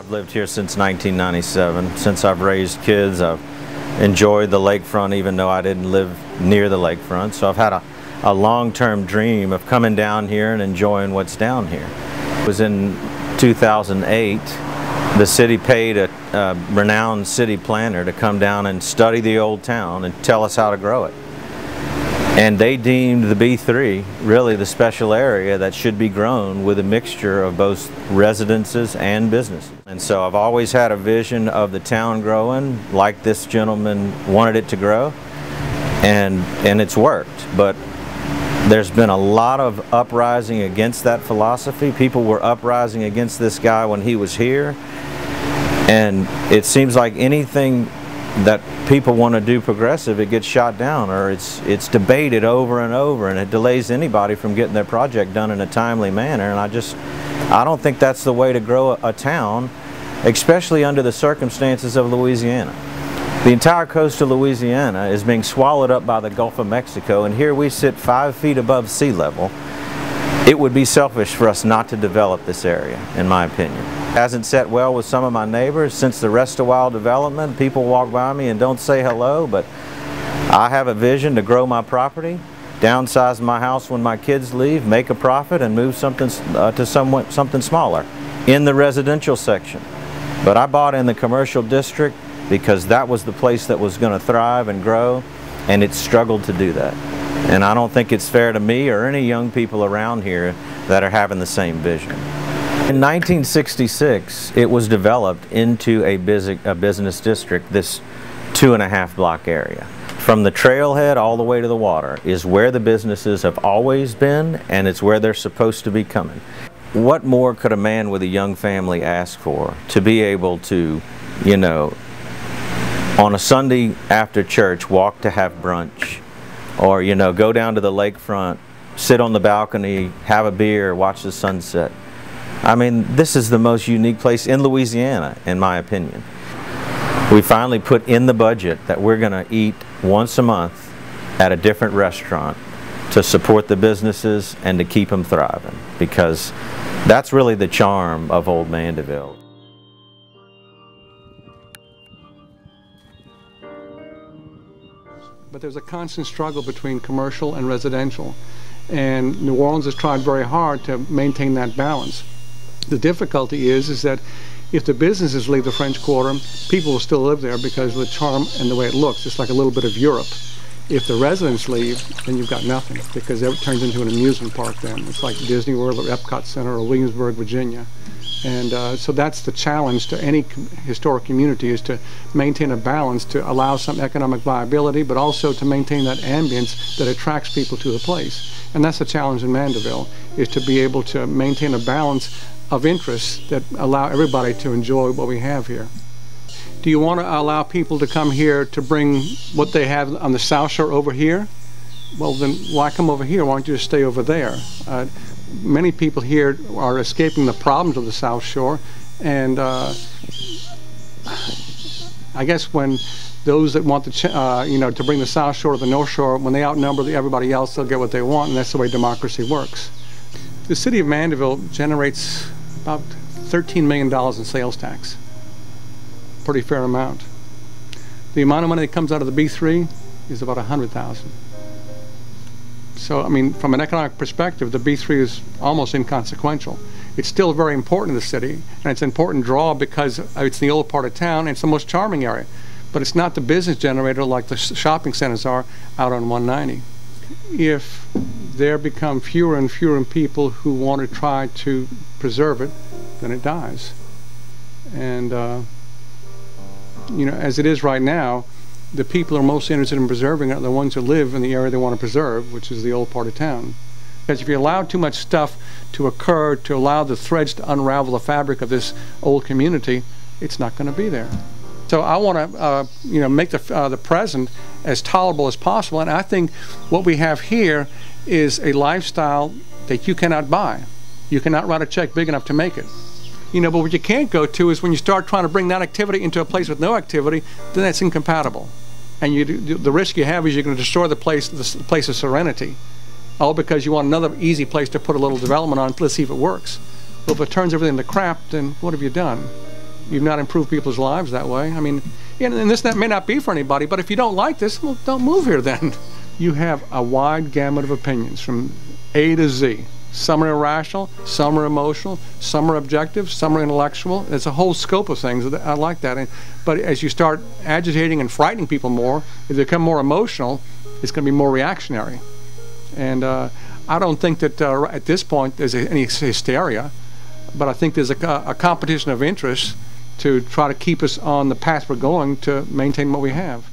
I've lived here since 1997. Since I've raised kids, I've enjoyed the lakefront even though I didn't live near the lakefront. So I've had a long-term dream of coming down here and enjoying what's down here. It was in 2008. The city paid a renowned city planner to come down and study the old town and tell us how to grow it. And they deemed the B3 really the special area that should be grown with a mixture of both residences and businesses. And so I've always had a vision of the town growing like this gentleman wanted it to grow, and it's worked. But there's been a lot of uprising against that philosophy. People were uprising against this guy when he was here, and it seems like anything that people want to do progressive, it gets shot down, or it's debated over and over, and it delays anybody from getting their project done in a timely manner. And I don't think that's the way to grow a town, especially under the circumstances of Louisiana. The entire coast of Louisiana is being swallowed up by the Gulf of Mexico, and here we sit 5 feet above sea level. It would be selfish for us not to develop this area, in my opinion. Hasn't set well with some of my neighbors since the Rest a While development. People walk by me and don't say hello, but I have a vision to grow my property, downsize my house when my kids leave, make a profit, and move something to something smaller in the residential section. But I bought in the commercial district because that was the place that was going to thrive and grow, and it struggled to do that. And I don't think it's fair to me or any young people around here that are having the same vision. In 1966, it was developed into a business district, this 2.5 block area. From the trailhead all the way to the water is where the businesses have always been, and it's where they're supposed to be coming. What more could a man with a young family ask for? To be able to, you know, on a Sunday after church, walk to have brunch, or, you know, go down to the lakefront, sit on the balcony, have a beer, watch the sunset. I mean, this is the most unique place in Louisiana, in my opinion. We finally put in the budget that we're going to eat once a month at a different restaurant to support the businesses and to keep them thriving, because that's really the charm of Old Mandeville. But there's a constant struggle between commercial and residential, and New Orleans has tried very hard to maintain that balance. The difficulty is that if the businesses leave the French Quarter, people will still live there because of the charm and the way it looks. It's like a little bit of Europe. If the residents leave, then you've got nothing, because it turns into an amusement park then. It's like Disney World or Epcot Center or Williamsburg, Virginia. And so that's the challenge to any historic community, is to maintain a balance to allow some economic viability, but also to maintain that ambience that attracts people to the place. And that's the challenge in Mandeville, is to be able to maintain a balance of interests that allow everybody to enjoy what we have here. Do you want to allow people to come here to bring what they have on the South Shore over here? Well, then why come over here? Why don't you just stay over there? Many people here are escaping the problems of the South Shore, and I guess when those that want to, you know, to bring the South Shore to the North Shore, when they outnumber everybody else, they'll get what they want, and that's the way democracy works. The city of Mandeville generates about $13 million in sales tax. Pretty fair amount. The amount of money that comes out of the B3 is about $100,000. So, I mean, from an economic perspective, the B3 is almost inconsequential. It's still very important to the city, and it's an important draw because it's the old part of town, and it's the most charming area. But it's not the business generator like the shopping centers are out on 190. If there become fewer and fewer people who want to try to preserve it, then it dies. And, you know, as it is right now, the people who are most interested in preserving it are the ones who live in the area they want to preserve, which is the old part of town. Because if you allow too much stuff to occur, to allow the threads to unravel the fabric of this old community, it's not going to be there. So I want to, you know, make the present as tolerable as possible, and I think what we have here is a lifestyle that you cannot buy. You cannot write a check big enough to make it. You know, but what you can't go to is when you start trying to bring that activity into a place with no activity, then that's incompatible. And the risk you have is you're going to destroy the place of serenity, all because you want another easy place to put a little development on. Let's see if it works. Well, if it turns everything to crap, then what have you done? you've not improved people's lives that way. I mean, and this may not be for anybody, but if you don't like this, well, don't move here then. You have a wide gamut of opinions from A to Z. Some are irrational, some are emotional, some are objective, some are intellectual. It's a whole scope of things. I like that. But as you start agitating and frightening people more, if they become more emotional, it's going to be more reactionary. And I don't think that at this point there's any hysteria, but I think there's a competition of interests to try to keep us on the path we're going to maintain what we have.